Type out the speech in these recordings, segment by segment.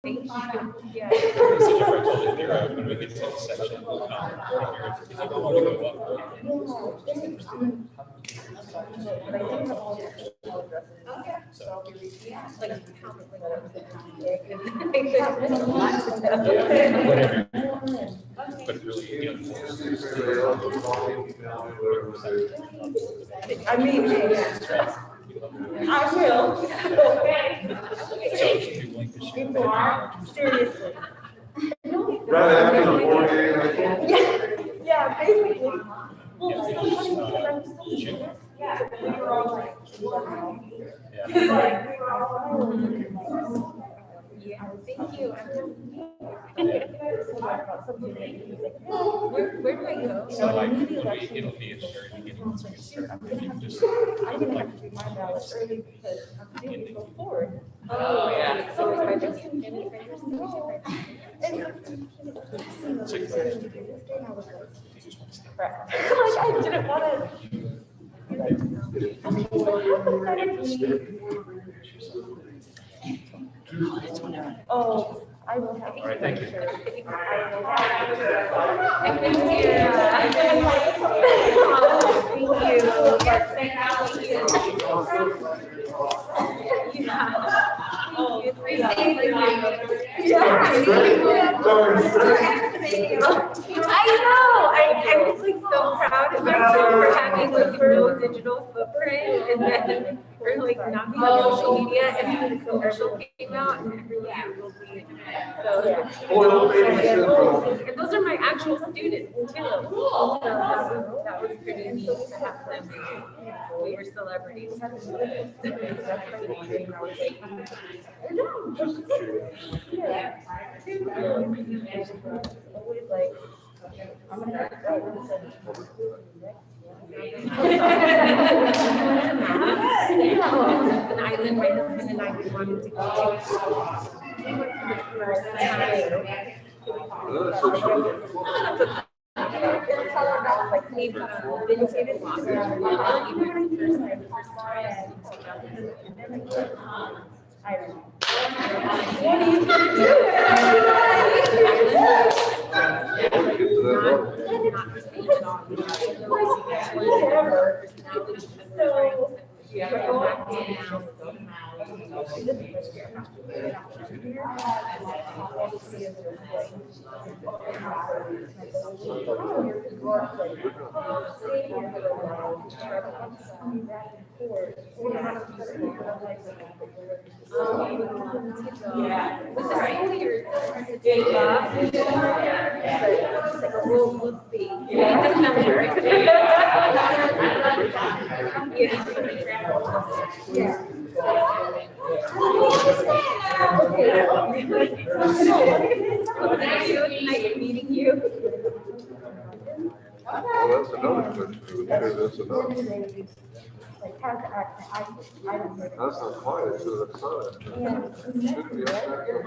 Thank you. Yeah. When we get to the section, if you want to go up. Whatever. But it really, I mean, I will. So if you want to share. Seriously. Right after the board game. Yeah, basically. Well, it's so funny because I'm so we were all like, yeah, thank you. Where do I go? So like, it'll be a very beginning. Just I'm gonna have to do my ballot early because I'm doing it before. Oh, yeah. So if I just finish, crap. Like I didn't want to. Oh, I will have. All right, thank you. Thank I know. I was like so proud of myself for having like no digital footprint and then for like not being on social media and then the commercial came out and everyone Googled me. So and those are my actual students too. So that was pretty neat to have them. We were celebrities. Always like, I'm gonna have to go. It's an island my husband and I wanted to go to. We went for the first time. Like they've been to the water. I don't know. What are you gonna do? Not the same at all. So, yeah, back in now. With the seniors, we'll see. Nice meeting you. Well, that's another question. That's another. Like, how's the accent? I don't know. That's not quiet, so that's not. Should be effective.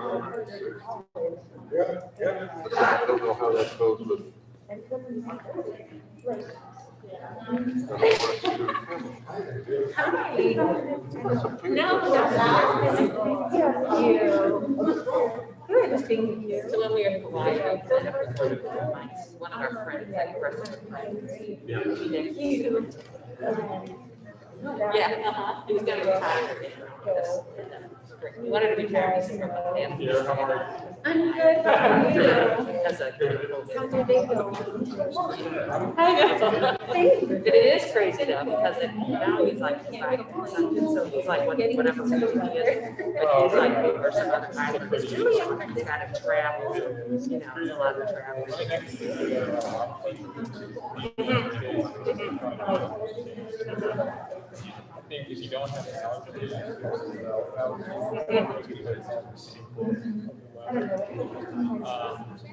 I don't know how that goes with. Hi. No, good, thank you. So when we were in Hawaii, we signed up with one of our friends that Yeah, he was gonna retire. He wanted to retire. He's from I'm good. That's a How did they go? I know. But it is crazy though, because now he's like, so he's like, whatever he is, but he's like, over some other island. It's really he's got to travel, a lot of travel. I think if you don't have an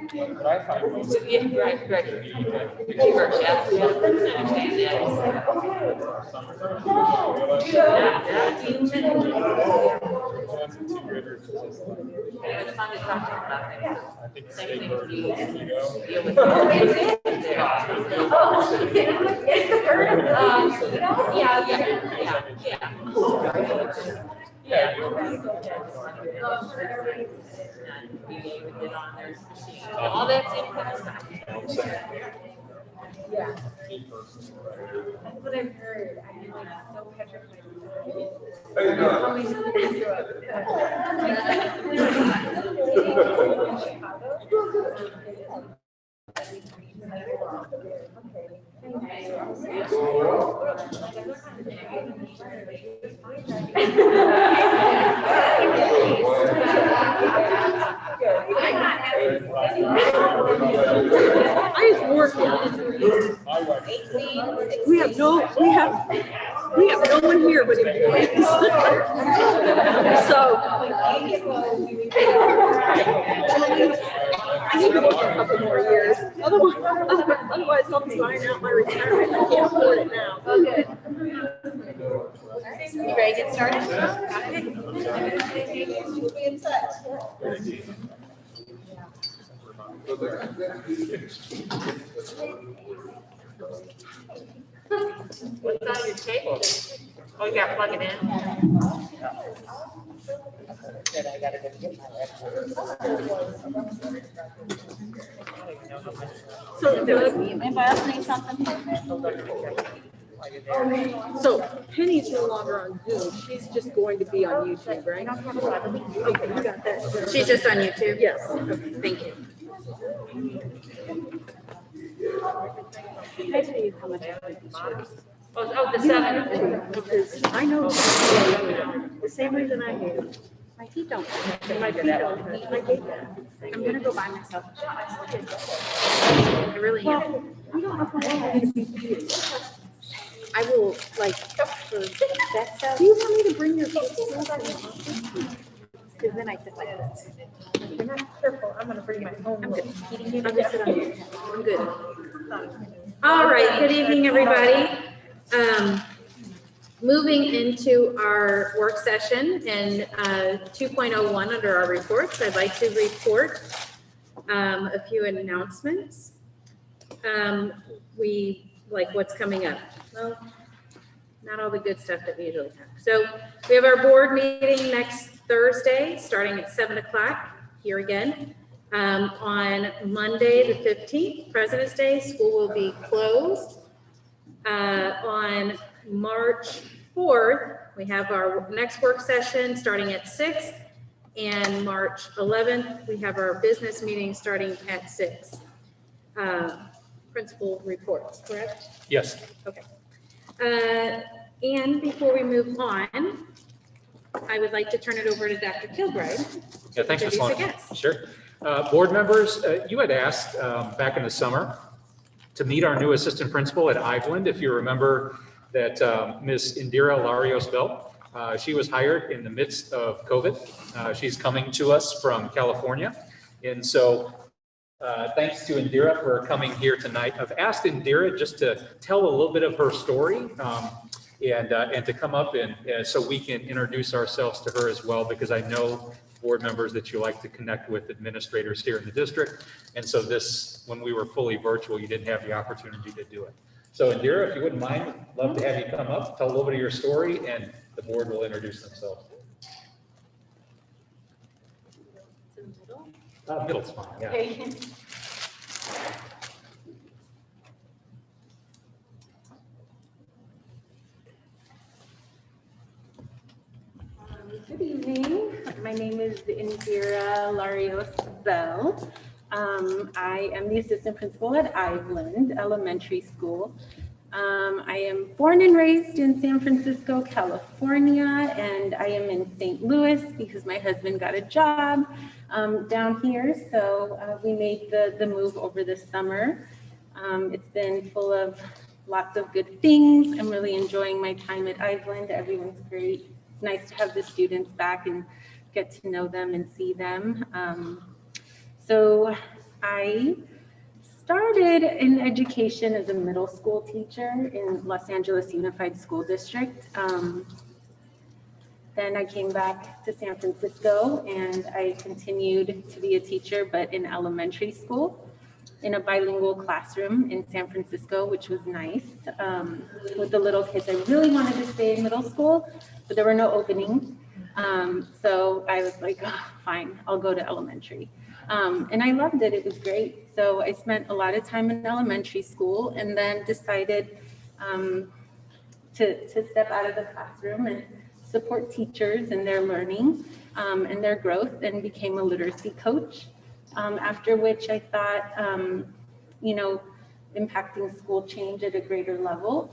what I find most right. Cheaper, I think same thing with you. Yeah. You did on their machine. All that same kind of stuff. Yeah. That's what I've heard. I'm like so petrified. How you doing? How many people threw up? I just work. We have no one here but employees. So I need to work a couple more years. Otherwise I'll be buying out my retirement. I can't afford it now. Okay. You ready to get started? We'll be in touch. What's on your table? Oh, you gotta plug it in. I gotta go get my So My boss needs something. So Penny's no longer on Zoom. She's just going to be on YouTube, right? Okay, you got that. She's just on YouTube? Yes. Thank you. Can I tell you how much I like these shirts? Oh, the 7. Because I know the same reason I hate them. My feet don't. My feet don't hurt. I hate that. I'm gonna go buy myself a shirt. I really am. We don't know how long I'm gonna be here. I will like for that stuff. Do you want me to bring your kids? Because then I sit like this. You're not careful. I'm gonna bring my own. I'm good. Eating I'm just sitting on your couch. I'm good. All right. Good evening, everybody. Moving into our work session and 2.01 under our reports, I'd like to report a few announcements. We like what's coming up. Well, not all the good stuff that we usually have. So we have our board meeting next Thursday, starting at 7 o'clock here again. On Monday, the 15th, President's Day, school will be closed. On March 4th, we have our next work session starting at 6. And March 11th, we have our business meeting starting at 6. Principal reports, correct? Yes. Okay. And before we move on, I would like to turn it over to Dr. Kilbride. Yeah, thanks, Ms. Introduce Long. the guests. Sure. Board members, you had asked back in the summer to meet our new assistant principal at Iveland. If you remember that Ms. Indira Larios-Bell, she was hired in the midst of COVID. She's coming to us from California. And so thanks to Indira for coming here tonight. I've asked Indira just to tell a little bit of her story and to come up and so we can introduce ourselves to her as well, because I know board members that you like to connect with administrators here in the district. And so this, when we were fully virtual, you didn't have the opportunity to do it. So Indira, if you wouldn't mind, love to have you come up, tell a little bit of your story, and the board will introduce themselves. Middle's fine, yeah. Okay. Good evening. My name is Indira Larios-Bell. I am the assistant principal at Iveland Elementary School. I am born and raised in San Francisco, California, and I am in St. Louis because my husband got a job down here. So we made the move over this summer. It's been full of lots of good things. I'm really enjoying my time at Iveland. Everyone's great. It's nice to have the students back and get to know them and see them. So I started in education as a middle school teacher in Los Angeles Unified School District. Then I came back to San Francisco and I continued to be a teacher, but in elementary school in a bilingual classroom in San Francisco, which was nice. With the little kids, I really wanted to stay in middle school, but there were no openings. So I was like, oh, fine, I'll go to elementary. And I loved it. It was great. So I spent a lot of time in elementary school and then decided to step out of the classroom and support teachers in their learning and their growth, and became a literacy coach. After which I thought, impacting school change at a greater level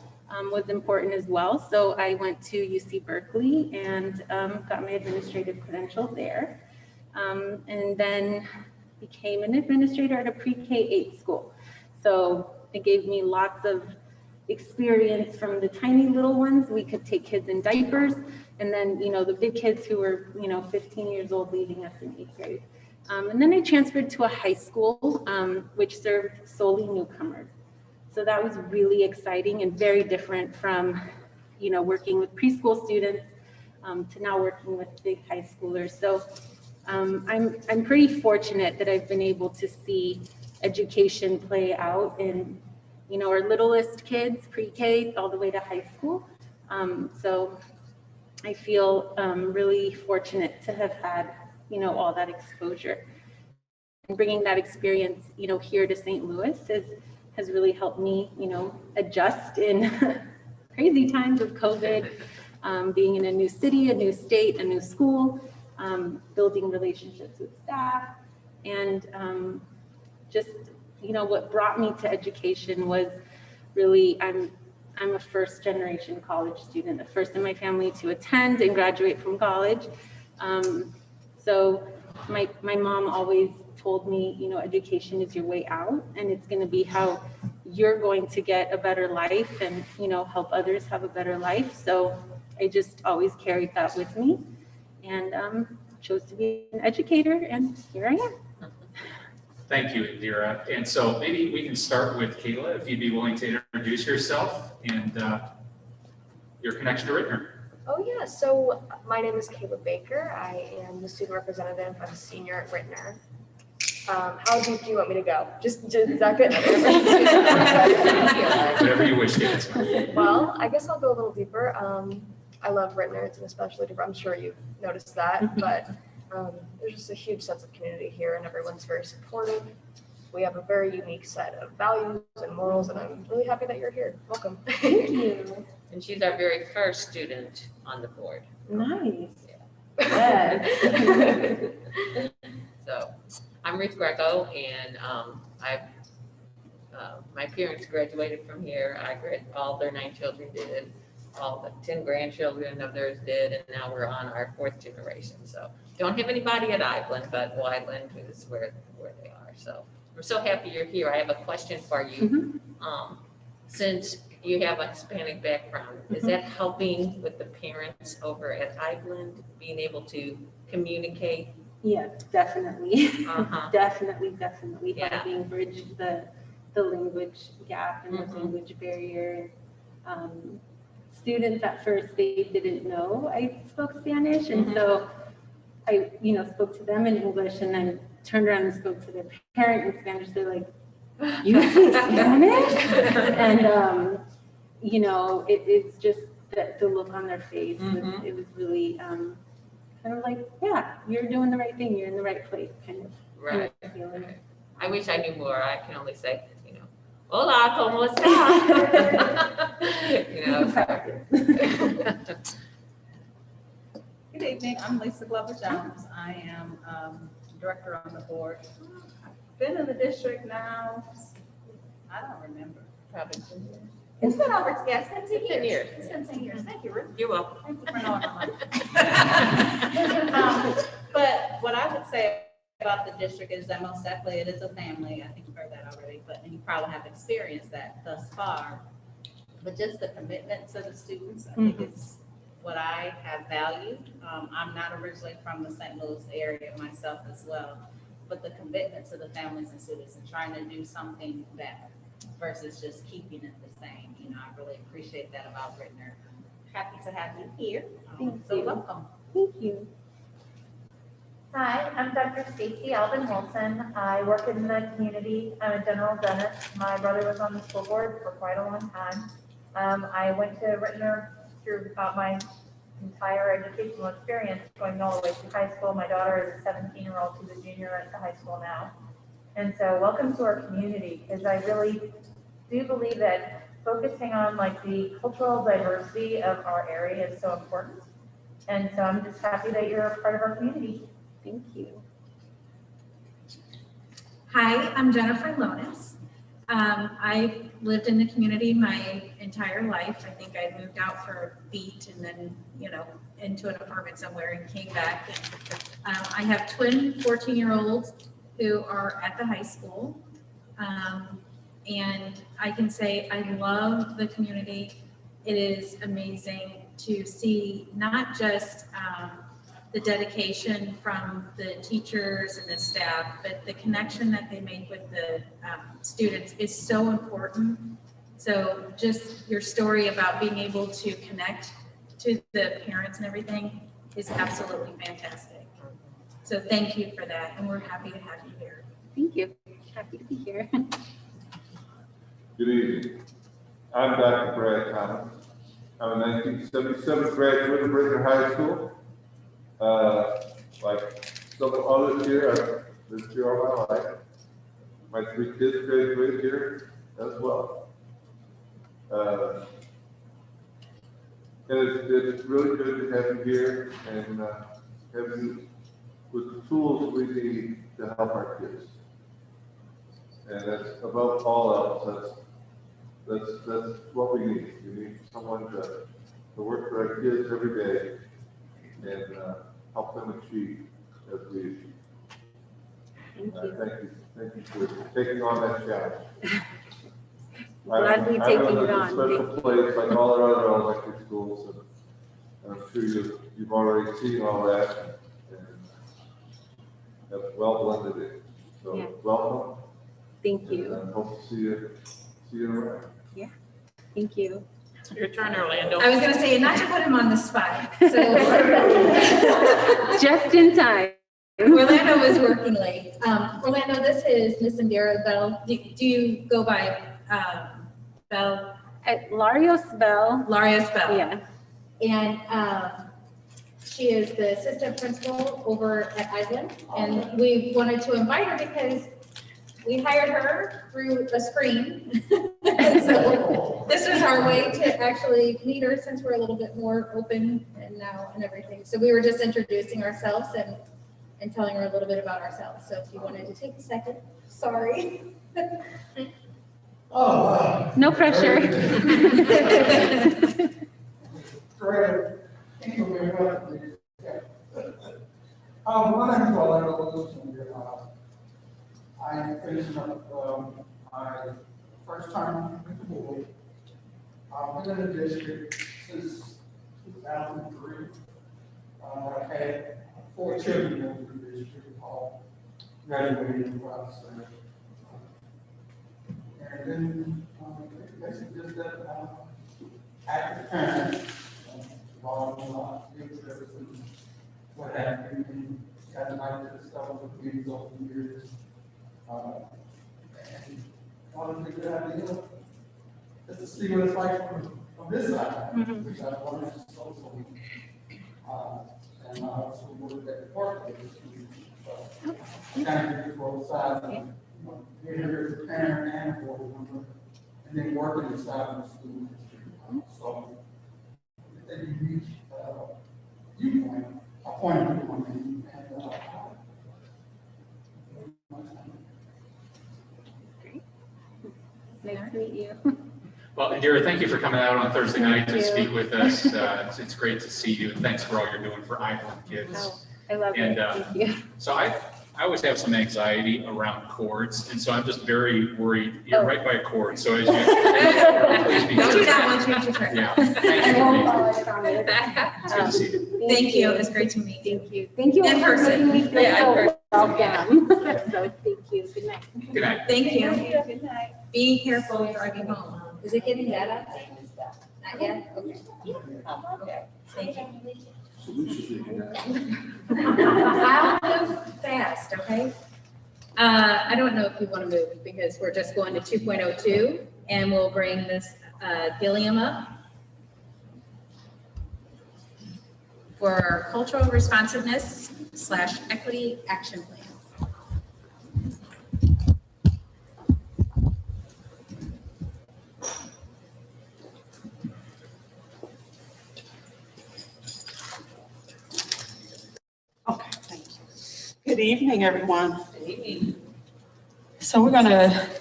was important as well. So I went to UC Berkeley and got my administrative credential there. And then became an administrator at a pre-K-8 school. So it gave me lots of experience from the tiny little ones. We could take kids in diapers, and then, the big kids who were, 15 years old leaving us in 8th grade. And then I transferred to a high school, which served solely newcomers. So that was really exciting and very different from, working with preschool students to now working with big high schoolers. So I'm pretty fortunate that I've been able to see education play out in, our littlest kids, pre-K all the way to high school. So I feel really fortunate to have had, all that exposure. And bringing that experience, here to St. Louis has really helped me, adjust in crazy times of COVID, being in a new city, a new state, a new school, building relationships with staff, and just, what brought me to education was really, I'm a first generation college student, the first in my family to attend and graduate from college. So my mom always told me, education is your way out, and it's going to be how you're going to get a better life and, help others have a better life. So I just always carried that with me, and chose to be an educator, and here I am. Thank you, Indira. And so maybe we can start with Kayla, if you'd be willing to introduce yourself and your connection to Ritenour. Oh yeah, so my name is Kayla Baker. I am the student representative. I'm a senior at Ritenour. How deep do you want me to go? Just is that good? Whatever you wish, Kayla. Well, I guess I'll go a little deeper. I love Ritenour. It's an especially different. I'm sure you've noticed that, but there's just a huge sense of community here, and everyone's very supportive. We have a very unique set of values and morals, and I'm really happy that you're here. Welcome. Thank you. And she's our very first student on the board. Nice. Yes. So I'm Ruth Greco, and my parents graduated from here. All their 9 children did. All the 10 grandchildren of theirs did, and now we're on our 4th generation. So don't have anybody at Iveland, but Wyland is where they are. So we're so happy you're here. I have a question for you. Since you have a Hispanic background, is that helping with the parents over at Iveland being able to communicate? Yes, definitely. definitely Yeah. helping bridge the language gap and the language barrier. Students at first, they didn't know I spoke Spanish, and so I, spoke to them in English, and then turned around and spoke to their parent in Spanish. They're like, "You speak Spanish?" And it's just the look on their face. It was really kind of like, yeah, you're doing the right thing. You're in the right place, kind of. Right. I wish I knew more. I can only say, hola, ¿cómo está? Good evening, I'm Lisa Glover Jones. I am director on the board. I've been in the district now, I don't remember, probably 10 years. It's been over, yes, it's been 10 years. It's been 10 years. Thank you, Ruth. You're welcome. Thank you for knowing my life. But what I would say about the district is that most definitely it is a family. I think you've heard that already, and you probably have experienced that thus far. But just the commitment to the students, I think is what I have valued. I'm not originally from the St. Louis area myself as well, but the commitment to the families and students and trying to do something better versus just keeping it the same. I really appreciate that about Ritenour. Happy to have you here. So welcome. Thank you. Hi, I'm Dr. Stacy Alvin Wilson. I work in the community. I'm a general dentist. My brother was on the school board for quite a long time. I went to Ritenour throughout my entire educational experience, going all the way through high school. My daughter is a 17-year-old who's a junior at the high school now. And so welcome to our community, because I really do believe that focusing on like the cultural diversity of our area is so important. And so I'm just happy that you're a part of our community. Thank you. Hi, I'm Jennifer Lonis. I've lived in the community my entire life. I think I moved out for a beat and then, you know, into an apartment somewhere and came back. And, I have twin 14-year-olds who are at the high school. And I can say I love the community. It is amazing to see not just the dedication from the teachers and the staff, but the connection that they make with the students is so important. So just your story about being able to connect to the parents and everything is absolutely fantastic. So thank you for that, and we're happy to have you here. Thank you. Happy to be here. Good evening. I'm Dr. Brad Thomas. I'm a 1977 graduate of Ritenour High School. Like several others here, I've lived here all my life. My 3 kids graduated here as well. And it's really good to have you here and have you with the tools we need to help our kids. And that's above all else, that's what we need. We need someone to work for our kids every day and help them achieve as we achieve. Thank you for taking on that challenge. Gladly taking it on. I live in a special place like all our other elementary schools, and I'm sure you've already seen all that, and that's well blended in. So Yeah. welcome. Thank you. And I hope to see you around. Yeah. Thank you. Your turn, Orlando. I was gonna say, not to put him on the spot, so. Just in time. Orlando was working late. Orlando, this is Miss Indira Bell. Do you go by Bell? At Larios Bell. Larios Bell. Yeah. And she is the assistant principal over at Island. And we wanted to invite her because we hired her through a screen. And so this was our way to actually meet her since we're a little bit more open and now and everything. So we were just introducing ourselves and telling her a little bit about ourselves. So if you wanted to take a second, sorry. No pressure. Great. Thank you very much. My name is Orlando Wilson. I am finishing up my first time with the board. I've been in the district since 2003. I've had 4 children in the district, all graduated in private sector. And then basically just that active parents involved in a lot of field trips and what have you, and got to like this stuff with kids over the years. And thought it'd be a good idea just to see what it's like from this side, which I wanted to social. And I also worked at the park. Kind of do both sides, you know, being here as a parent and a board member, and then working inside of the school district. So, a unique viewpoint, a point of view on me, and Nice to meet you. Well, Indira, thank you for coming out on Thursday night to Thank you. speak with us. It's great to see you, and thanks for all you're doing for Island kids. Oh, I love And, it. Thank you. So I always have some anxiety around cords, and so I'm just very worried. You're Oh. right by a cord, so as you please be Don't do that careful. once you have your turn. Yeah. I Thank won't you. fall, I promise. It's good to see you. Thank you. It was great to meet you. Thank you. Thank you. In all for person. making me feel Yeah, in so welcome. So thank you. Good night. Good night. Thank you. Good night. Be careful driving home. Is it getting bad out there? Not yet? Okay. Okay. Thank you. I'll move fast, okay? I don't know if you want to move because we're just going to 2.02 and we'll bring this Gilliam up. for our cultural responsiveness / equity action plan. Okay, thank you. Good evening, everyone. Good evening. So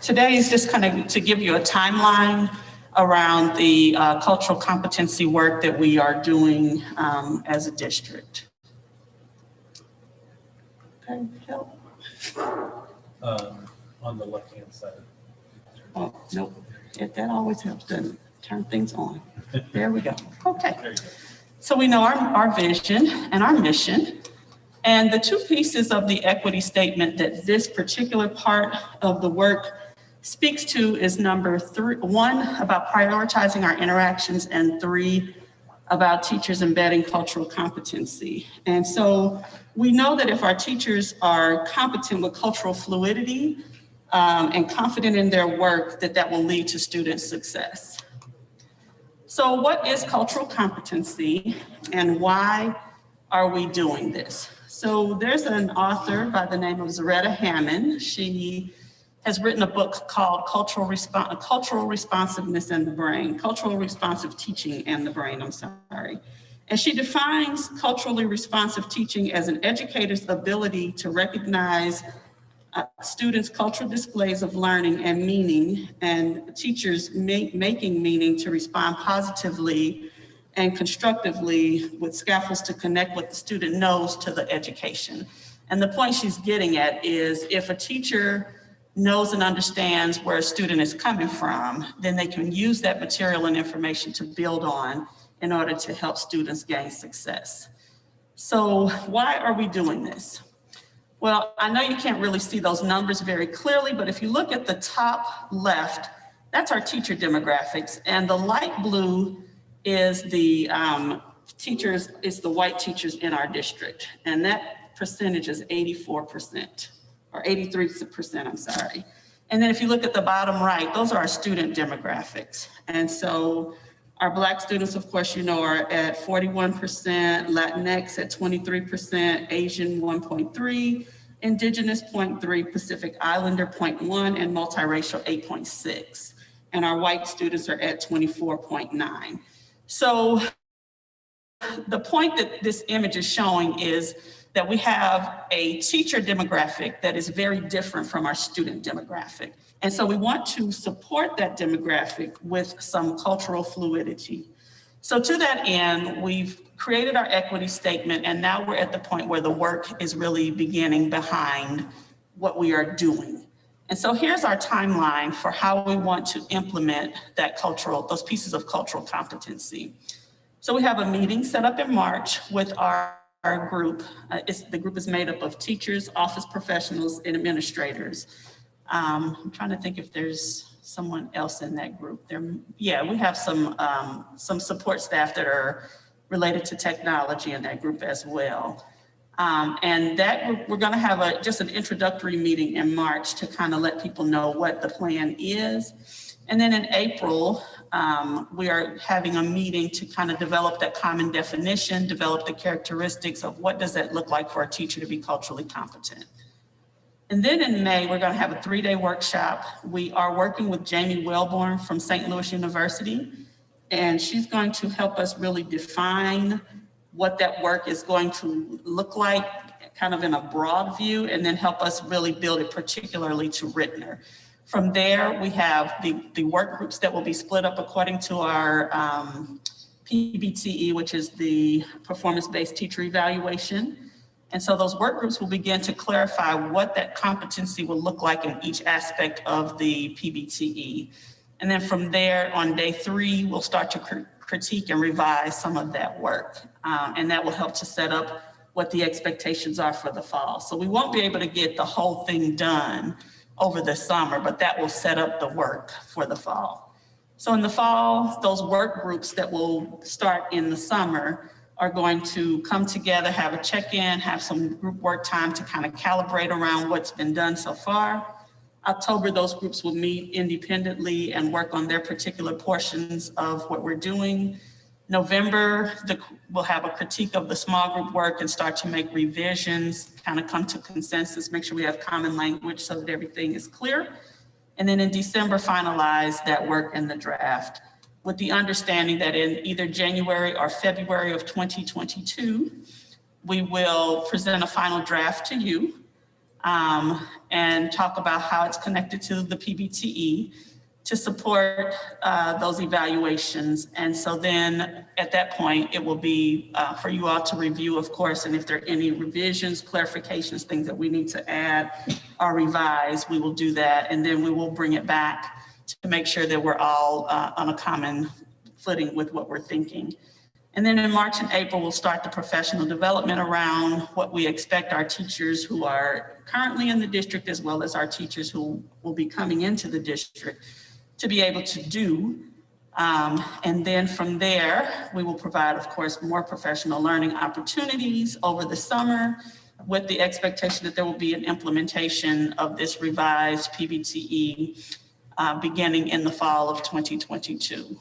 today is just kind of to give you a timeline around the cultural competency work that we are doing as a district. Okay, help. On the left-hand side. Oh, nope, that always helps to turn things on. There we go. Okay. There you go. So we know our vision and our mission. And the two pieces of the equity statement that this particular part of the work speaks to is number 1, about prioritizing our interactions, and 3, about teachers embedding cultural competency. And so we know that if our teachers are competent with cultural fluidity and confident in their work, that will lead to student success. So what is cultural competency and why are we doing this? So there's an author by the name of Zaretta Hammond. She has written a book called Cultural Responsiveness and the Brain, Cultural Responsive Teaching and the Brain, I'm sorry. And she defines culturally responsive teaching as an educator's ability to recognize students' cultural displays of learning and meaning, and teachers making meaning to respond positively and constructively with scaffolds to connect what the student knows to the education. And the point she's getting at is if a teacher knows and understands where a student is coming from, then they can use that material and information to build on in order to help students gain success. So why are we doing this? Well, I know you can't really see those numbers very clearly, but if you look at the top left, that's our teacher demographics, and the light blue is the teachers, is the white teachers in our district. And that percentage is 84%, or 83%, I'm sorry. And then if you look at the bottom right, those are our student demographics. And so our Black students, of course, are at 41%, Latinx at 23%, Asian 1.3%, Indigenous 0.3%, Pacific Islander 0.1%, and multiracial 8.6%. And our white students are at 24.9%. So the point that this image is showing is that we have a teacher demographic that is very different from our student demographic. And so we want to support that demographic with some cultural fluidity. So to that end, we've created our equity statement, and now we're at the point where the work is really beginning behind what we are doing. And so here's our timeline for how we want to implement that those pieces of cultural competency. So we have a meeting set up in March with our group. The group is made up of teachers, office professionals, and administrators. I'm trying to think if there's someone else in that group. Yeah, we have some support staff that are related to technology in that group as well. And that group, we're gonna have just an introductory meeting in March to kind of let people know what the plan is. And then in April, we are having a meeting to kind of develop that common definition, develop the characteristics of what does that look like for a teacher to be culturally competent. And then in May, we're gonna have a 3-day workshop. We are working with Jamie Wellborn from St. Louis University, and she's going to help us really define what that work is going to look like, kind of in a broad view, and then help us really build it particularly to Ritenour. From there, we have the work groups that will be split up according to our PBTE, which is the performance-based teacher evaluation. And so those work groups will begin to clarify what that competency will look like in each aspect of the PBTE. And then from there, on day 3, we'll start to critique and revise some of that work. And that will help to set up what the expectations are for the fall. So we won't be able to get the whole thing done over the summer, but that will set up the work for the fall. So in the fall, those work groups that will start in the summer are going to come together, have a check-in, have some group work time to kind of calibrate around what's been done so far. October, those groups will meet independently and work on their particular portions of what we're doing. November, we'll have a critique of the small group work and start to make revisions, kind of come to consensus, make sure we have common language so that everything is clear. And then in December, finalize that work in the draft with the understanding that in either January or February of 2022, we will present a final draft to you and talk about how it's connected to the PBTE to support those evaluations. And so then at that point, it will be for you all to review, of course, and if there are any revisions, clarifications, things that we need to add or revise, we will do that. And then we will bring it back to make sure that we're all on a common footing with what we're thinking. And then in March and April, we'll start the professional development around what we expect our teachers who are currently in the district, as well as our teachers who will be coming into the district, to be able to do. And then from there, we will provide, of course, more professional learning opportunities over the summer with the expectation that there will be an implementation of this revised PBTE beginning in the fall of 2022.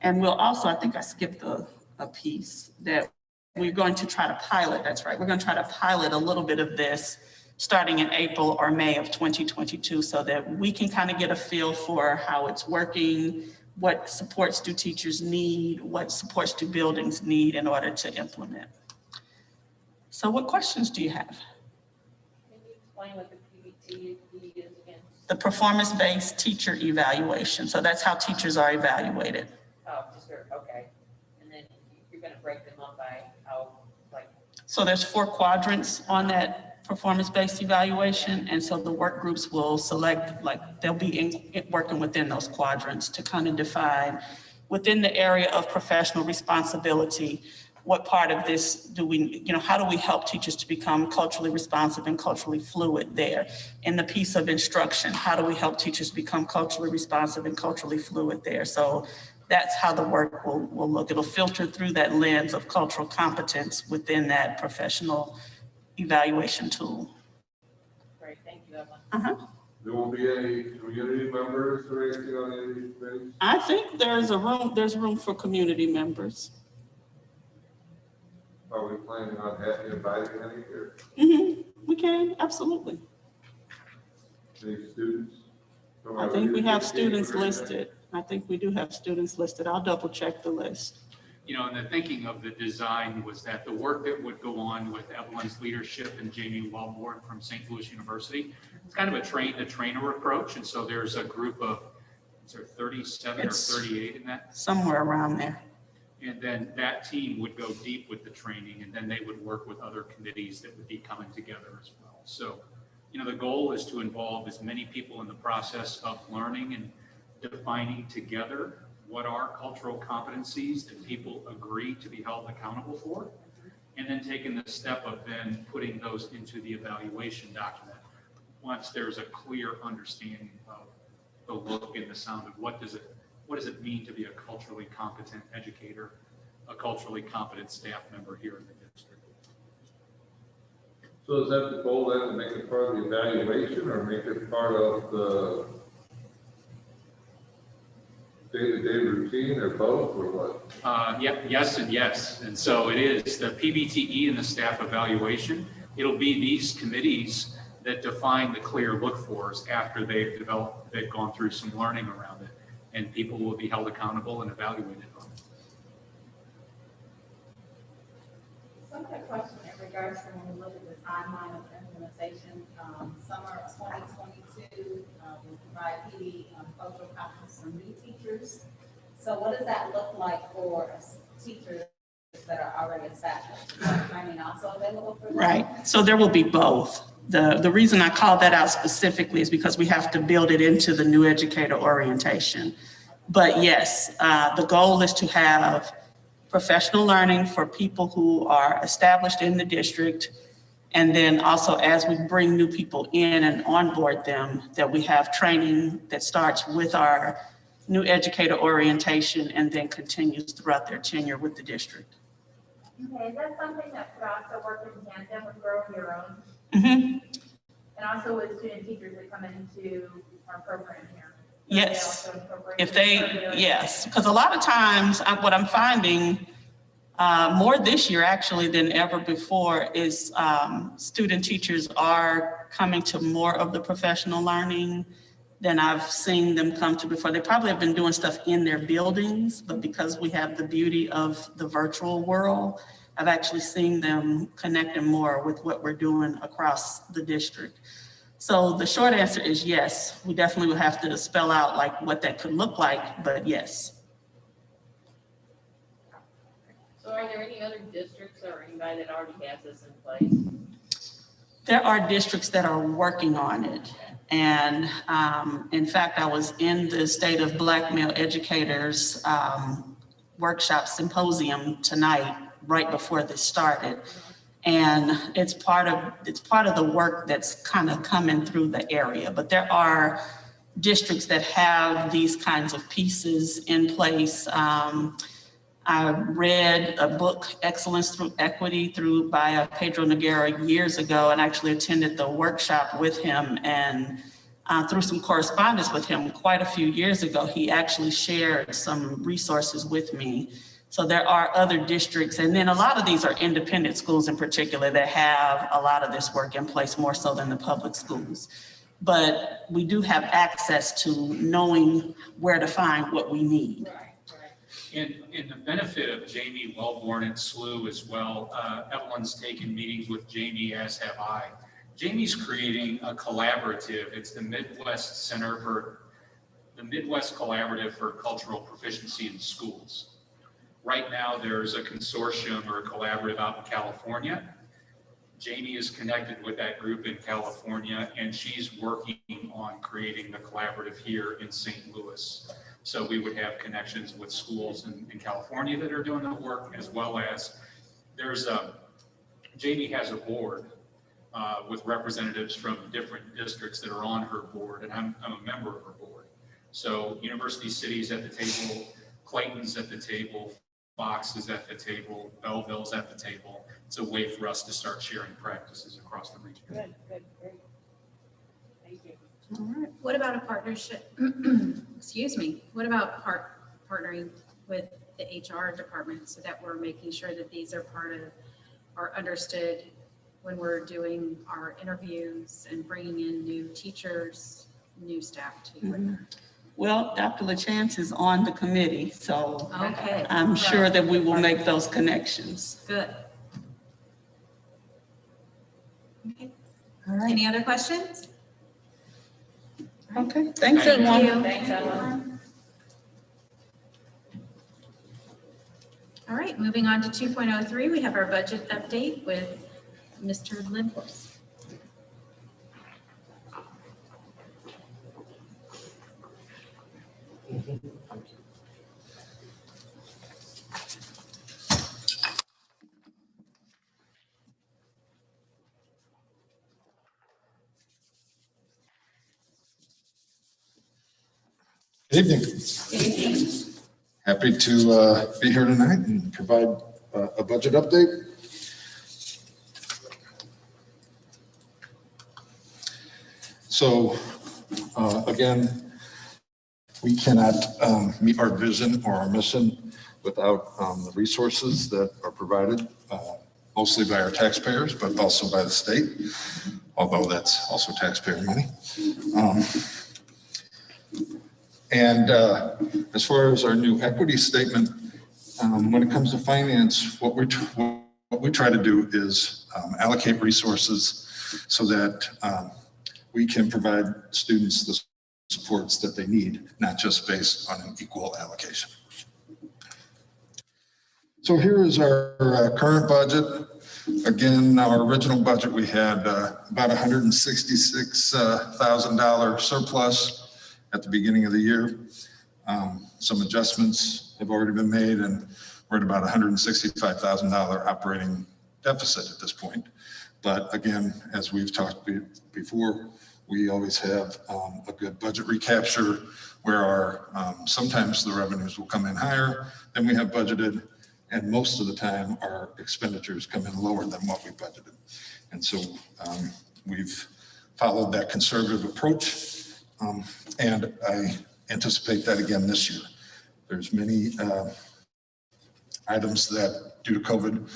And we'll also, I think I skipped a piece that we're going to try to pilot, that's right. We're going to try to pilot a little bit of this starting in April or May of 2022 so that we can kind of get a feel for how it's working, what supports do teachers need, what supports do buildings need in order to implement. So what questions do you have? Can you explain what the PBT is again? The performance-based teacher evaluation. So that's how teachers are evaluated. Oh, okay. And then you're going to break them up by how, like. So there's 4 quadrants on that performance-based evaluation. And so the work groups will select, like they'll be working within those quadrants to kind of define within the area of professional responsibility, what part of this do we, how do we help teachers to become culturally responsive and culturally fluid there? In the piece of instruction, how do we help teachers become culturally responsive and culturally fluid there? So that's how the work will look. It'll filter through that lens of cultural competence within that professional evaluation tool. Great, thank you, Evelyn. There won't be any community members or anything on any of these committees? I think there's room for community members. Are we planning on inviting any here? We can, absolutely. Any students? I think we have students listed. I think we do have students listed. I'll double check the list. And the thinking of the design was that the work that would go on with Evelyn's leadership and Jamie Wellborn from St. Louis University, it's kind of a train-the-trainer approach. And so there's a group of, is there 37 or 38 in that? Somewhere around there. And then that team would go deep with the training, and then they would work with other committees that would be coming together as well. So, the goal is to involve as many people in the process of learning and defining together what are cultural competencies that people agree to be held accountable for, and then taking the step of then putting those into the evaluation document once there's a clear understanding of the look and the sound of what does it mean to be a culturally competent educator, a culturally competent staff member here in the district. So is that the goal then, to make it part of the evaluation or make it part of the day-to-day routine or both or what? Yes and yes. And so it is the PBTE and the staff evaluation. It'll be these committees that define the clear look-fors after they've gone through some learning around it, and people will be held accountable and evaluated on it. Some of the question in regards to when we look at the timeline of implementation, summer of 2022, we provide PD cultural competence for new teachers. So what does that look like for teachers that are already established? Is that training also available for them? Right, so there will be both. The reason I called that out specifically is because we have to build it into the new educator orientation. But yes, the goal is to have professional learning for people who are established in the district. And then also as we bring new people in and onboard them, that we have training that starts with our new educator orientation and then continues throughout their tenure with the district. Okay, is that something that could also work in tandem with Grow Your Own? Mm-hmm. And also with student teachers that come into our program here? Yes. also incorporate If it they, in their- yes, because a lot of times what I'm finding more this year actually than ever before is student teachers are coming to more of the professional learning than I've seen them come to before. They probably have been doing stuff in their buildings, but because we have the beauty of the virtual world, I've actually seen them connecting more with what we're doing across the district. So the short answer is yes, we definitely will have to spell out like what that could look like, but yes. So are there any other districts or anybody that already has this in place? There are districts that are working on it. And in fact, I was in the State of Black Male Educators workshop symposium tonight, right before this started. And it's part of the work that's kind of coming through the area. But there are districts that have these kinds of pieces in place. I read a book, Excellence Through Equity, by Pedro Noguera years ago, and actually attended the workshop with him. And through some correspondence with him quite a few years ago, he actually shared some resources with me. So there are other districts, and then a lot of these are independent schools in particular that have a lot of this work in place, more so than the public schools. But we do have access to knowing where to find what we need. And the benefit of Jamie Wellborn and SLU as well, Evelyn's taken meetings with Jamie, as have I. Jamie's creating a collaborative. It's the Midwest Collaborative for Cultural Proficiency in Schools. Right now, there's a consortium or a collaborative out in California. Jamie is connected with that group in California, and she's working on creating the collaborative here in St. Louis. So we would have connections with schools in California that are doing the work, as well as Jamie has a board with representatives from different districts that are on her board, and I'm a member of her board. So University City's at the table, Clayton's at the table, Fox is at the table, Belleville's at the table. It's a way for us to start sharing practices across the region. Good, great. Thank you. All right. What about a partnership? Excuse me. What about partnering with the HR department so that we're making sure that these are part of or understood when we're doing our interviews and bringing in new teachers, new staff too? Mm-hmm. Well, Dr. LaChance is on the committee, so Okay. I'm sure that we will make those connections. Good. Okay. All right. Any other questions? Okay. Thanks, Thank everyone. you. Thanks, Ellen. All right, moving on to 2.03, we have our budget update with Mr. Lindhorst. Good evening. Happy to be here tonight and provide a budget update. So again, we cannot meet our vision or our mission without the resources that are provided mostly by our taxpayers, but also by the state, although that's also taxpayer money. And as far as our new equity statement, when it comes to finance, what we try to do is allocate resources so that we can provide students the supports that they need, not just based on an equal allocation. So here is our current budget. Again, our original budget, we had about $166,000 surplus at the beginning of the year. Some adjustments have already been made, and we're at about $165,000 operating deficit at this point. But again, as we've talked before, we always have a good budget recapture where sometimes the revenues will come in higher than we have budgeted, and most of the time our expenditures come in lower than what we budgeted. And so we've followed that conservative approach. And I anticipate that again this year. There's many items that due to COVID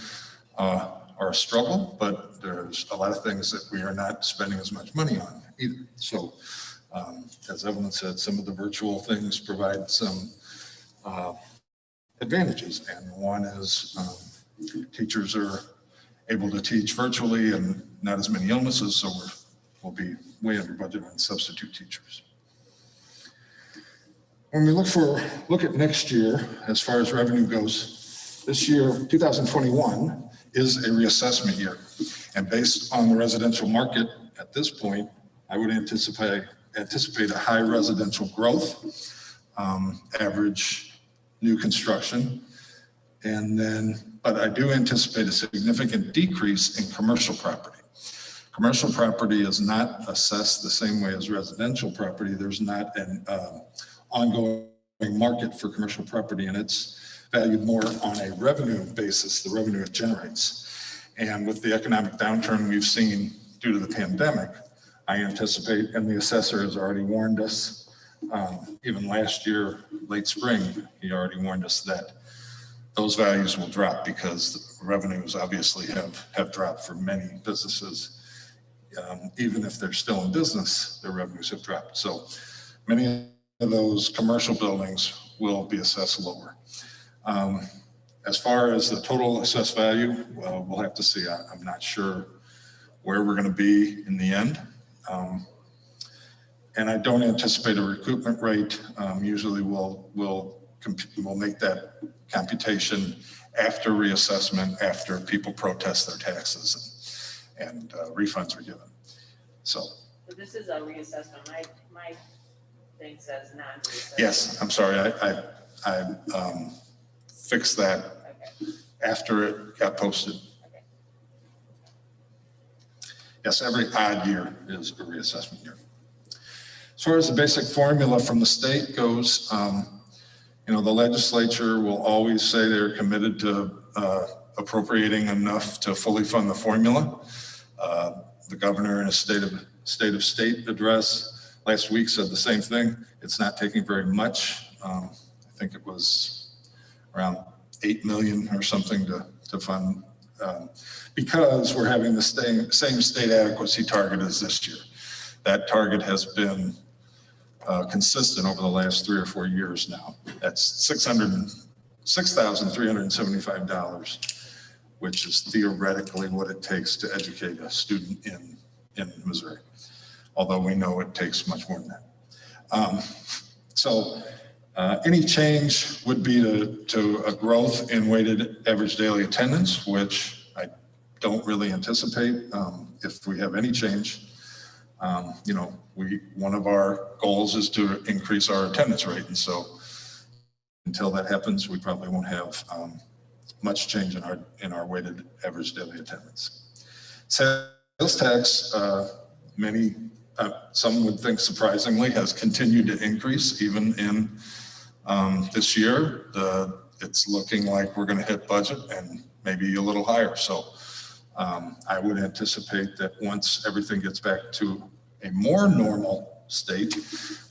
are a struggle, but there's a lot of things that we are not spending as much money on either. So as Evelyn said, some of the virtual things provide some advantages. And one is teachers are able to teach virtually and not as many illnesses, so we'll be way under budget on substitute teachers. When we look at next year, as far as revenue goes, this year, 2021, is a reassessment year. And based on the residential market at this point, I would anticipate a high residential growth, average new construction. And then, but I do anticipate a significant decrease in commercial property. Commercial property is not assessed the same way as residential property. There's not an ongoing market for commercial property, and it's valued more on a revenue basis, the revenue it generates. And with the economic downturn we've seen due to the pandemic, I anticipate, and the assessor has already warned us, even last year, late spring, he already warned us that those values will drop because the revenues obviously have dropped for many businesses. Even if they're still in business, their revenues have dropped. So many of those commercial buildings will be assessed lower. As far as the total assessed value, well, we'll have to see. I'm not sure where we're going to be in the end. And I don't anticipate a recoupment rate. Usually we'll make that computation after reassessment, after people protest their taxes and refunds are given. So this is a reassessment. My thing says non-reassessment. Yes, I'm sorry. I fixed that after it got posted. Okay. Yes, every odd year is a reassessment year. As far as the basic formula from the state goes, the legislature will always say they're committed to appropriating enough to fully fund the formula. The governor in a state of state address last week said the same thing. It's not taking very much. I think it was around 8 million or something to fund, because we're having the same state adequacy target as this year. That target has been consistent over the last 3 or 4 years now. That's $6,375, which is theoretically what it takes to educate a student in Missouri, although we know it takes much more than that. So any change would be to a growth in weighted average daily attendance, which I don't really anticipate if we have any change. One of our goals is to increase our attendance rate. And so until that happens, we probably won't have much change in our weighted average daily attendance. Sales tax, some would think surprisingly, has continued to increase even in this year. It's looking like we're going to hit budget and maybe a little higher. So I would anticipate that once everything gets back to a more normal state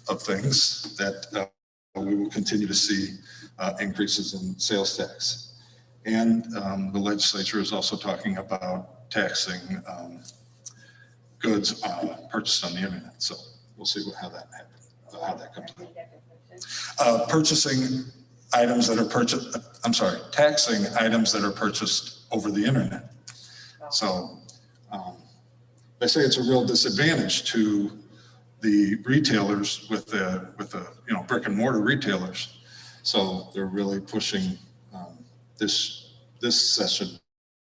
of things, that we will continue to see increases in sales tax. And the legislature is also talking about taxing goods purchased on the internet. So we'll see how that comes out. Purchasing items that are purchased, taxing items that are purchased over the internet. So they say it's a real disadvantage to the retailers with the brick and mortar retailers. So they're really pushing this session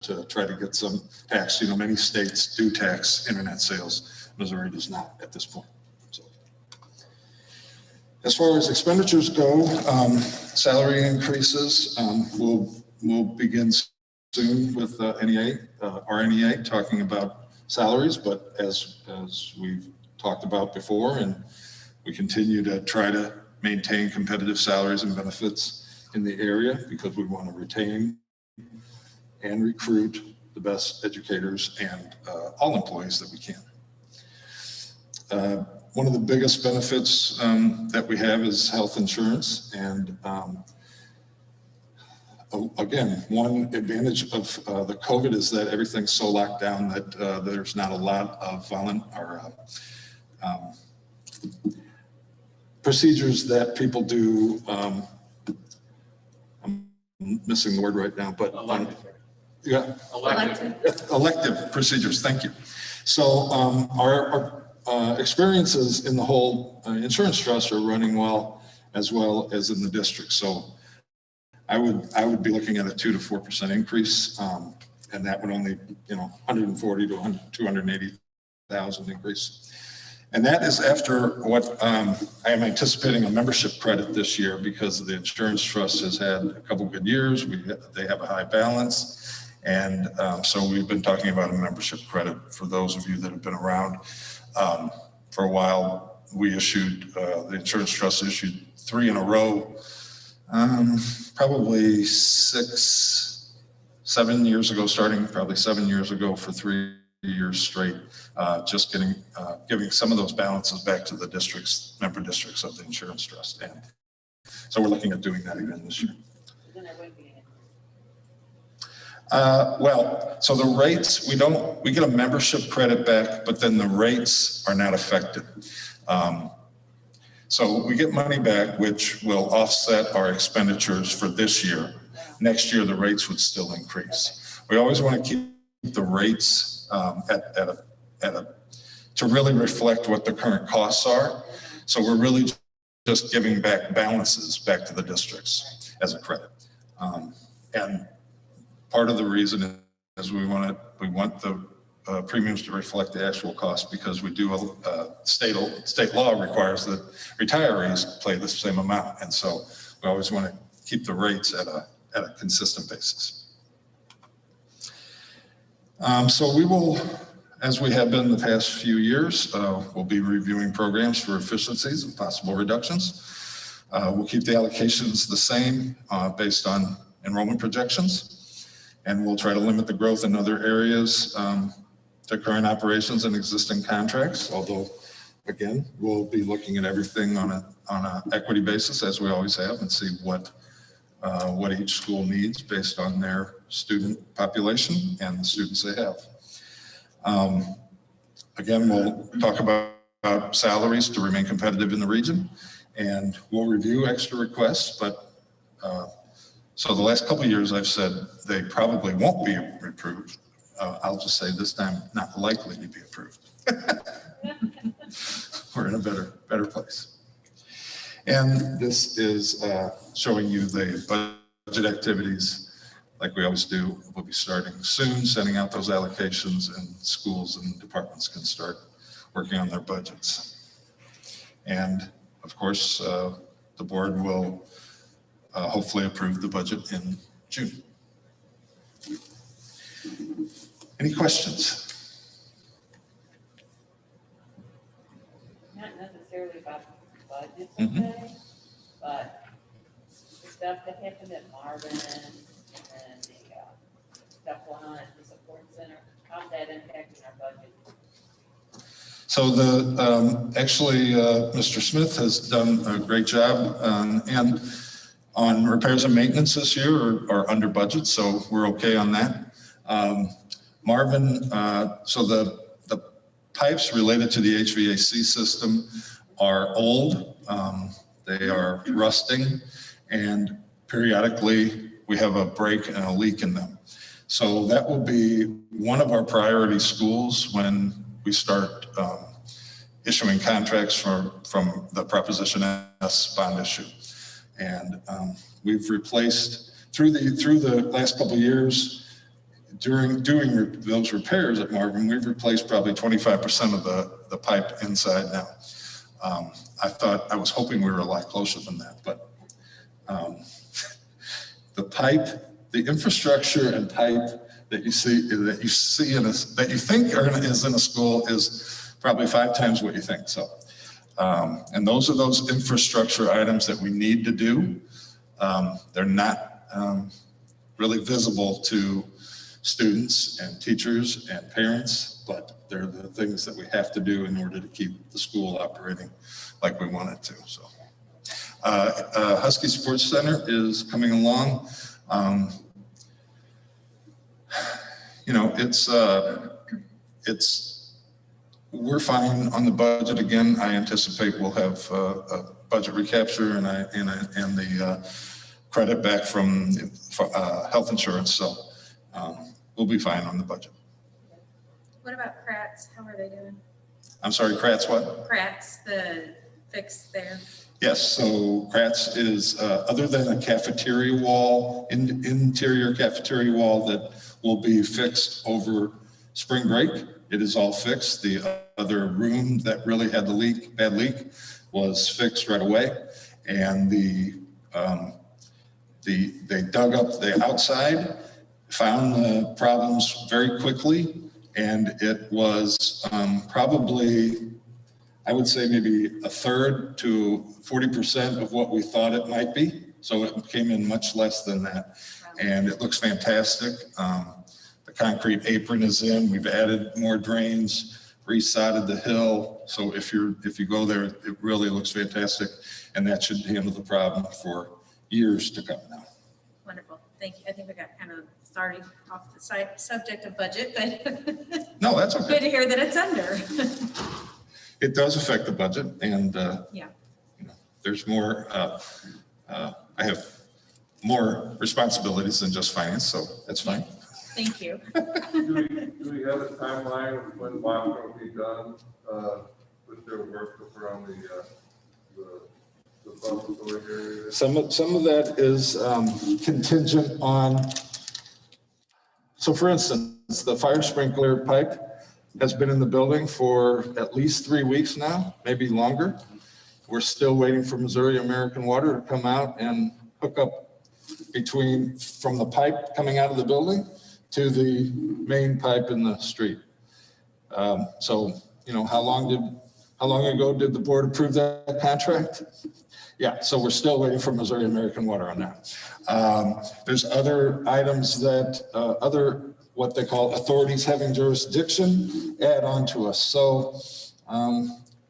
to try to get some tax. Many states do tax internet sales. Missouri does not at this point. So as far as expenditures go, salary increases will begin soon with our NEA talking about salaries, but as we've talked about before, and we continue to try to maintain competitive salaries and benefits in the area because we want to retain and recruit the best educators and all employees that we can. one of the biggest benefits that we have is health insurance. And again, one advantage of the COVID is that everything's so locked down that there's not a lot of procedures that people do. I'm missing the word right now, but elective procedures. Thank you. So our experiences in the whole insurance trust are running well as in the district. So I would be looking at a 2 to 4% increase, and that would only, 140 to 280,000 increase. And that is after what I am anticipating a membership credit this year because the insurance trust has had a couple good years. They have a high balance. And so we've been talking about a membership credit for those of you that have been around for a while. We issued, the insurance trust issued 3 in a row, probably 6, 7 years ago, starting probably 7 years ago for 3 years straight, just giving some of those balances back to the member districts of the insurance trust. And so we're looking at doing that again this year. Well, so the rates, we get a membership credit back, but then the rates are not affected. So we get money back, which will offset our expenditures for this year. Next year, the rates would still increase. We always want to keep the rates to really reflect what the current costs are. So we're really just giving back balances back to the districts as a credit. And part of the reason is we want the premiums to reflect the actual cost because we do state law requires that retirees pay the same amount, and so we always want to keep the rates at a consistent basis. So we will, as we have been the past few years, we'll be reviewing programs for efficiencies and possible reductions. We'll keep the allocations the same based on enrollment projections, and we'll try to limit the growth in other areas to current operations and existing contracts, although, again, we'll be looking at everything on an equity basis, as we always have, and see what each school needs based on their student population and the students they have. Again, we'll talk about salaries to remain competitive in the region, and we'll review extra requests, but so the last couple of years I've said they probably won't be approved. I'll just say this time, not likely to be approved. We're in a better place. And this is showing you the budget activities like we always do. We'll be starting soon, sending out those allocations, and schools and departments can start working on their budgets. And of course, the board will hopefully approve the budget in June. Any questions? Not necessarily about budgets, okay, but the stuff that happened at Marvin and then the stuff going on at the support center, how's that impacting our budget? So actually, Mr. Smith has done a great job and on repairs and maintenance this year are under budget, so we're okay on that. Marvin, so the pipes related to the HVAC system are old, they are rusting, and periodically we have a break and a leak in them. So that will be one of our priority schools when we start issuing contracts from the Proposition S bond issue. And we've replaced, through the last couple of years, during doing those repairs at Marvin, we've replaced probably 25% of the pipe inside now. I was hoping we were a lot closer than that, but the pipe, the infrastructure and pipe that you think is in a school is probably 5 times what you think. So, and those are those infrastructure items that we need to do. They're not really visible to students and teachers and parents, but they're the things that we have to do in order to keep the school operating like we want it to. So Husky Sports Center is coming along. You know, we're fine on the budget. Again, I anticipate we'll have a budget recapture and the credit back from health insurance. So we'll be fine on the budget. What about Kratz? How are they doing? I'm sorry, Kratz what? Kratz, the fix there. Yes, so Kratz is, other than a cafeteria wall, interior cafeteria wall that will be fixed over spring break, it is all fixed. The other room that really had the bad leak, was fixed right away. And they dug up the outside, found the problems very quickly, and it was probably, I would say maybe a third to 40% of what we thought it might be. So it came in much less than that. And it looks fantastic. The concrete apron is in. We've added more drains, resodded the hill. So if you go there, it really looks fantastic. And that should handle the problem for years to come now. Wonderful. Thank you. I think we got kind of starting off the subject of budget, but No, that's okay. good to hear that it's under. It does affect the budget, and Yeah. you know, there's more. I have more responsibilities than just finance, so that's fine. Thank you. Do we have a timeline of when Wapner will be done with their work around the bubble storage area? Some of that is contingent on. So, for instance, the fire sprinkler pipe has been in the building for at least 3 weeks now, maybe longer. We're still waiting for Missouri American Water to come out and hook up from the pipe coming out of the building to the main pipe in the street. So, you know, how long ago did the board approve that contract? Yeah, so we're still waiting for Missouri American Water on that. There's other items that what they call authorities having jurisdiction add on to us. So,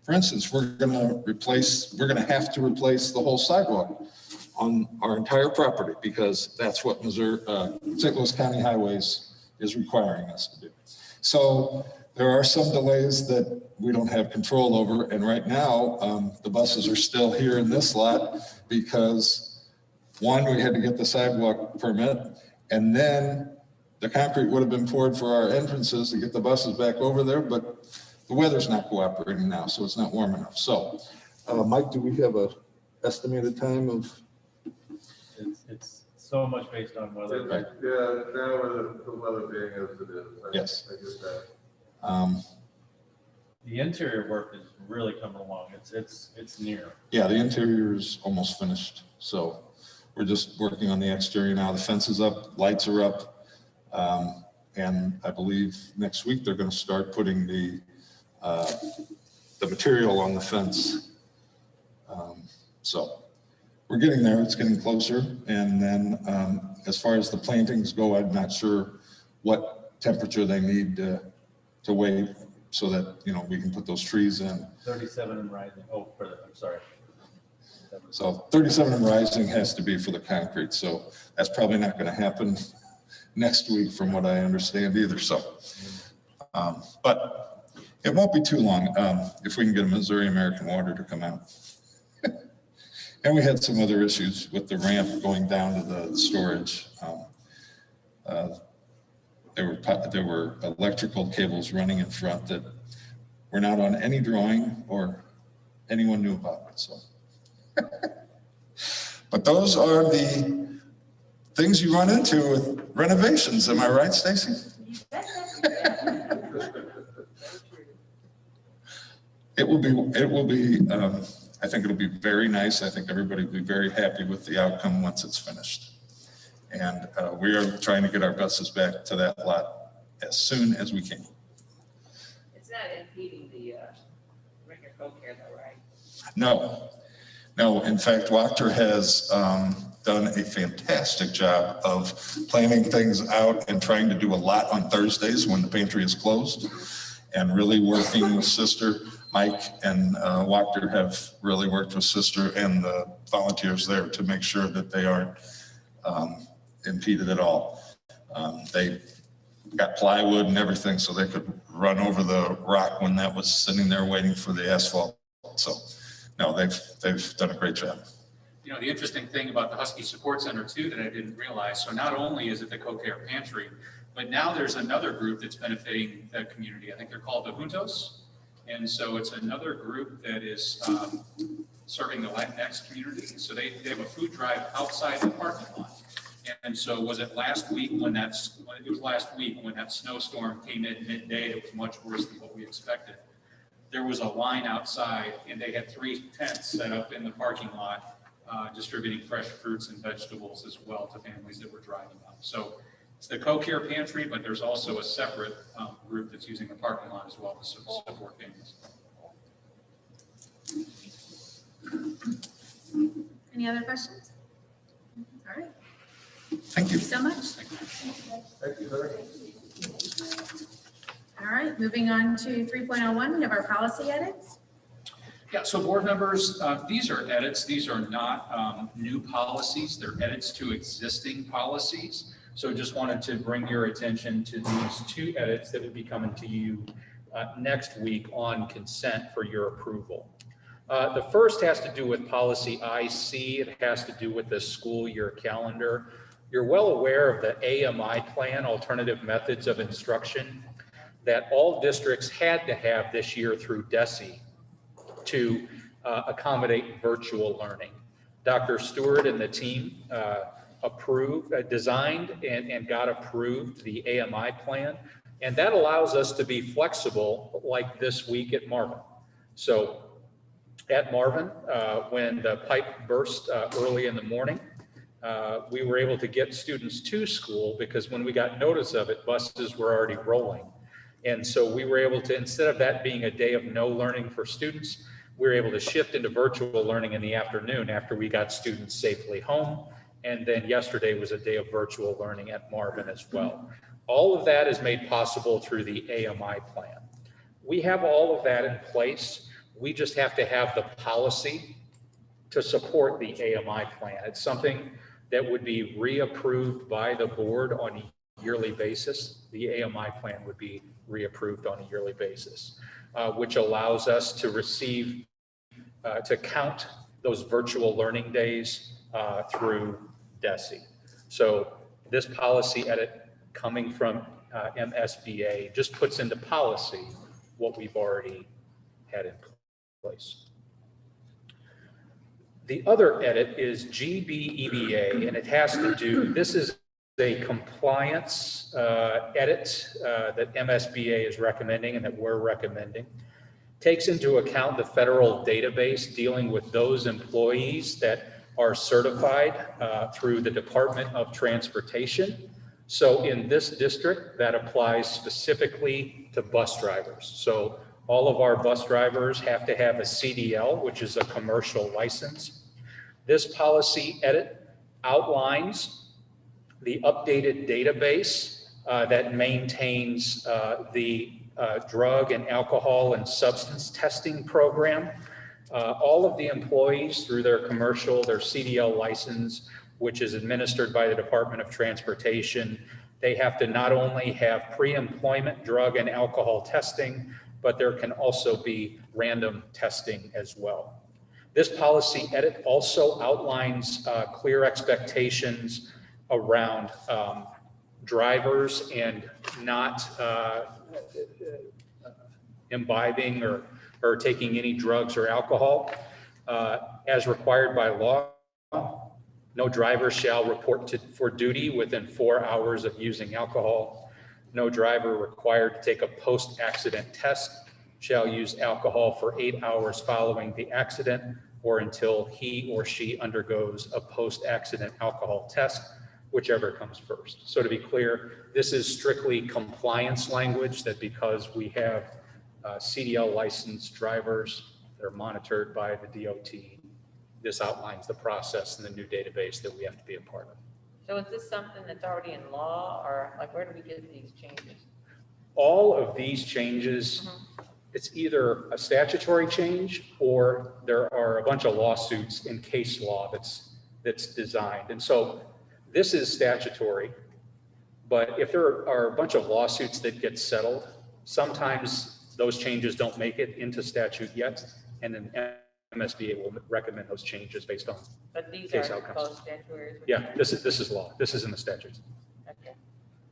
for instance, we're going to have to replace the whole sidewalk on our entire property because that's what St. Louis County Highways is requiring us to do. So there are some delays that we don't have control over. And right now, the buses are still here in this lot because one, we had to get the sidewalk permit, and then the concrete would have been poured for our entrances to get the buses back over there, but the weather's not cooperating now, so it's not warm enough. So, Mike, do we have a estimated time of? It's so much based on weather. Right. Yeah, now with the weather being as it is. Yes. I get that. The interior work is really coming along. It's near. Yeah, the interior is almost finished. So we're just working on the exterior now. The fence is up, lights are up. And I believe next week they're going to start putting the material on the fence. So we're getting there. It's getting closer. And then as far as the plantings go, I'm not sure what temperature they need to wait so that, you know, we can put those trees in. 37 and rising. Oh, I'm sorry. So 37 and rising has to be for the concrete. So that's probably not going to happen next week from what I understand either. So, but it won't be too long if we can get a Missouri American Water to come out. And we had some other issues with the ramp going down to the storage. There were electrical cables running in front that were not on any drawing or anyone knew about it. So, but those are the things you run into with renovations. Am I right, Stacy? It will be, I think it'll be very nice. I think everybody will be very happy with the outcome once it's finished. And we are trying to get our buses back to that lot as soon as we can. It's not impeding the record co-care though, right? No. In fact, Wachter has done a fantastic job of planning things out and trying to do a lot on Thursdays when the pantry is closed. and really working with Sister. Mike and Wachter have really worked with Sister and the volunteers there to make sure that they aren't impeded at all. They got plywood and everything so they could run over the rock when that was sitting there waiting for the asphalt. So no, they've done a great job. You know, the interesting thing about the Husky Support Center too that I didn't realize, so not only is it the co-care pantry, but now there's another group that's benefiting the community. I think they're called the Juntos. And so it's another group that is serving the Latinx community. So they have a food drive outside the parking lot. And so was it last week when that snowstorm came in midday, it was much worse than what we expected. There was a line outside and they had 3 tents set up in the parking lot, distributing fresh fruits and vegetables as well to families that were driving up. So it's the co-care pantry, but there's also a separate group that's using the parking lot as well to support families. Any other questions? All right. Thank you. So much. Thank you very much. All right, moving on to 3.01, we have our policy edits. Yeah, so board members, these are edits. These are not new policies. They're edits to existing policies. So just wanted to bring your attention to these 2 edits that will be coming to you next week on consent for your approval. The first has to do with policy IC. It has to do with the school year calendar. You're well aware of the AMI plan, Alternative Methods of Instruction, that all districts had to have this year through DESE to accommodate virtual learning. Dr. Stewart and the team designed and got approved the AMI plan. And that allows us to be flexible like this week at Marvin. So at Marvin, when the pipe burst early in the morning, we were able to get students to school because when we got notice of it, buses were already rolling. And so we were able to, instead of that being a day of no learning for students, we were able to shift into virtual learning in the afternoon after we got students safely home. And then yesterday was a day of virtual learning at Marvin as well. All of that is made possible through the AMI plan. We have all of that in place. We just have to have the policy to support the AMI plan. It's something that would be reapproved by the board on a yearly basis. The AMI plan would be reapproved on a yearly basis, which allows us to receive, to count those virtual learning days through DESE. So this policy edit coming from MSBA just puts into policy what we've already had in place. The other edit is GBEBA, and it has to do, this is a compliance edit that MSBA is recommending and that we're recommending. Takes into account the federal database dealing with those employees that are certified through the Department of Transportation. So in this district, that applies specifically to bus drivers. So all of our bus drivers have to have a CDL, which is a commercial license. This policy edit outlines the updated database that maintains the drug and alcohol and substance testing program. All of the employees through their commercial, their CDL license, which is administered by the Department of Transportation, they have to not only have pre-employment drug and alcohol testing, but there can also be random testing as well. This policy edit also outlines clear expectations around drivers and not imbibing or taking any drugs or alcohol. As required by law, no driver shall report for duty within 4 hours of using alcohol. No driver required to take a post-accident test shall use alcohol for 8 hours following the accident or until he or she undergoes a post-accident alcohol test, whichever comes first. So to be clear, this is strictly compliance language that because we have CDL licensed drivers that are monitored by the DOT, this outlines the process in the new database that we have to be a part of. So is this something that's already in law, or like where do we get these changes? all of these changes, it's either a statutory change or there are a bunch of lawsuits in case law that's designed. And so this is statutory, but if there are a bunch of lawsuits that get settled, sometimes those changes don't make it into statute yet, and then MSBA will recommend those changes based on But these case are outcomes. both statutory. Yeah, this is law. This is in the statutes. Okay.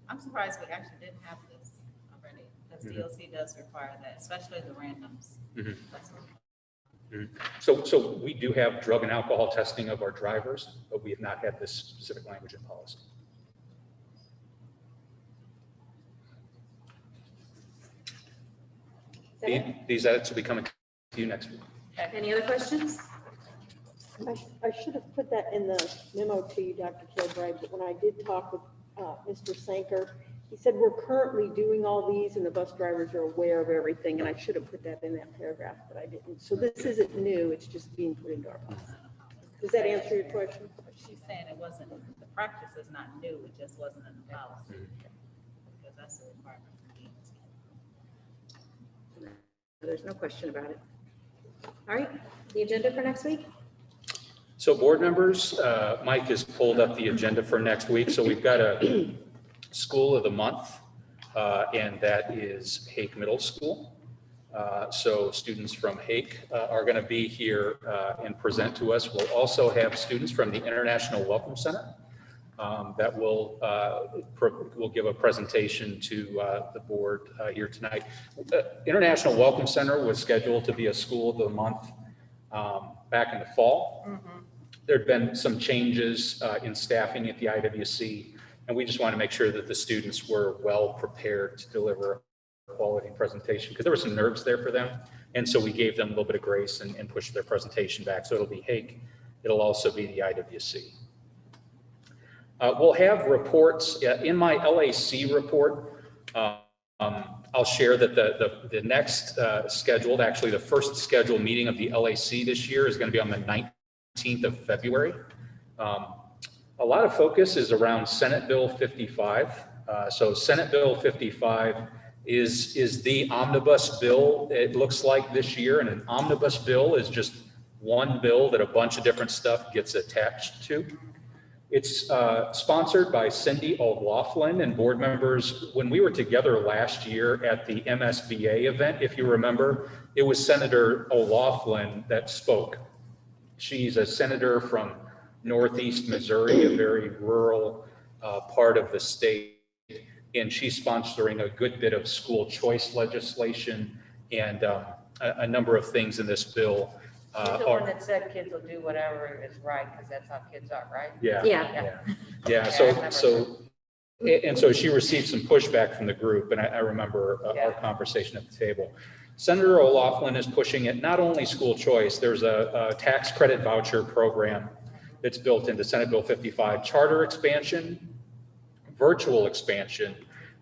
I'm surprised we actually didn't have this already, because DOC does require that, especially the randoms. Mhm. That's what- So we do have drug and alcohol testing of our drivers, but we have not had this specific language in policy. These edits will be coming to you next week. Any other questions? I should have put that in the memo to you, Dr. Kilbride, but when I did talk with Mr. Sanker, he said we're currently doing all these and the bus drivers are aware of everything, and I should have put that in that paragraph, but I didn't. So this isn't new, it's just being put into our policy. Does that answer your question? She's saying it wasn't, the practice is not new, it just wasn't in the policy. Because that's a requirement for DOC. There's no question about it. All right, the agenda for next week? So board members, Mike has pulled up the agenda for next week. So we've got a school of the month, and that is Hake Middle School. So students from Hake are going to be here and present to us. We'll also have students from the International Welcome Center that will give a presentation to the board here tonight. International Welcome Center was scheduled to be a school of the month back in the fall. There'd been some changes in staffing at the IWC, and we just want to make sure that the students were well prepared to deliver a quality presentation, because there were some nerves there for them. And so we gave them a little bit of grace and pushed their presentation back. So it'll be Hake. It'll also be the IWC. We'll have reports in my LAC report. I'll share that the next scheduled, actually the first scheduled meeting of the LAC this year is going to be on the 19th of February. A lot of focus is around Senate Bill 55. So Senate Bill 55 is the omnibus bill, it looks like, this year. And an omnibus bill is just one bill that a bunch of different stuff gets attached to. It's sponsored by Cindy O'Loughlin and board members. When we were together last year at the MSBA event, if you remember, it was Senator O'Loughlin that spoke. She's a senator from Northeast Missouri, a very rural part of the state, and she's sponsoring a good bit of school choice legislation and a number of things in this bill. She's the one that said kids will do whatever is right, because that's how kids are, right? Yeah. So she received some pushback from the group, and I remember our conversation at the table. Senator O'Loughlin is pushing it, not only school choice, there's a tax credit voucher program that's built into Senate Bill 55, charter expansion, virtual expansion,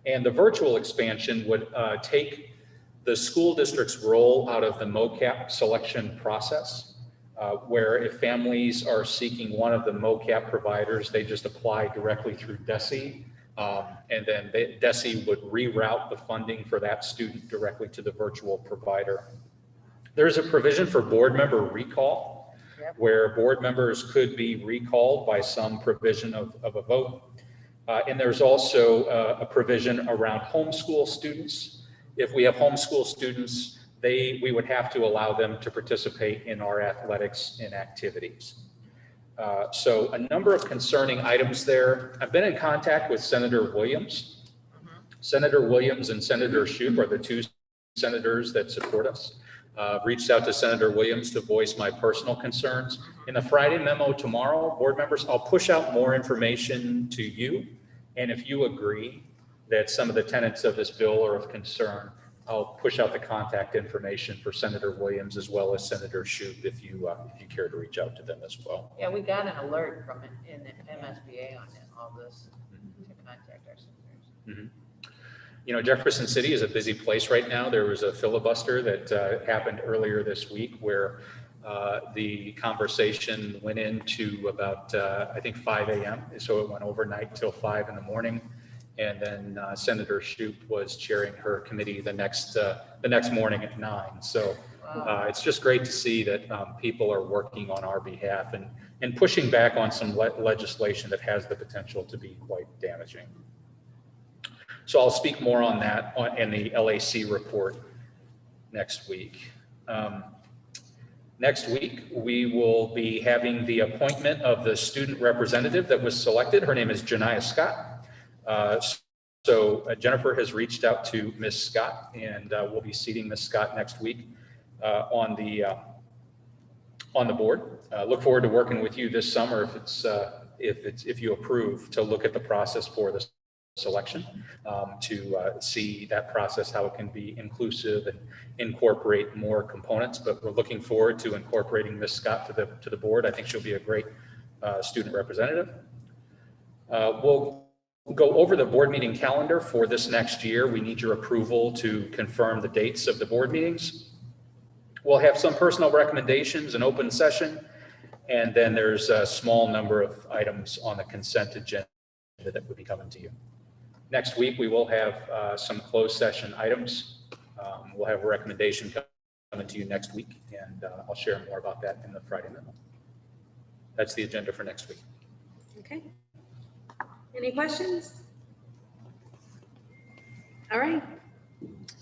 and the virtual expansion would take the school district's role out of the MOCAP selection process, where if families are seeking one of the MOCAP providers, they just apply directly through DESE, and then DESE would reroute the funding for that student directly to the virtual provider. There's a provision for board member recall, where board members could be recalled by some provision of a vote. And there's also a provision around homeschool students. If we have homeschool students, we would have to allow them to participate in our athletics and activities. So a number of concerning items there. I've been in contact with Senator Williams. Senator Williams and Senator Shoup are the two senators that support us. Reached out to Senator Williams to voice my personal concerns. In the Friday memo tomorrow, board members, I'll push out more information to you. And if you agree that some of the tenets of this bill are of concern, I'll push out the contact information for Senator Williams as well as Senator Shoup if you care to reach out to them as well. Yeah, we got an alert from it in the MSBA on all this to contact our senators. You know, Jefferson City is a busy place right now. There was a filibuster that happened earlier this week where the conversation went into about, I think, 5 a.m. So it went overnight till 5 in the morning. And then Senator Shoup was chairing her committee the next morning at 9. So it's just great to see that people are working on our behalf and pushing back on some legislation that has the potential to be quite damaging. So I'll speak more on that in the LAC report next week. Next week, we will be having the appointment of the student representative that was selected. Her name is Janiyah Scott. So Jennifer has reached out to Ms. Scott, and we'll be seating Ms. Scott next week on the board. Look forward to working with you this summer if you approve to look at the process for this selection, to see that process, how it can be inclusive and incorporate more components. But we're looking forward to incorporating Ms. Scott to the board. I think she'll be a great student representative. We'll go over the board meeting calendar for this next year. We need your approval to confirm the dates of the board meetings. We'll have some personal recommendations, an open session, and then there's a small number of items on the consent agenda that would be coming to you. Next week, we will have some closed session items. We'll have a recommendation coming to you next week, and I'll share more about that in the Friday memo. That's the agenda for next week. Okay. Any questions? All right.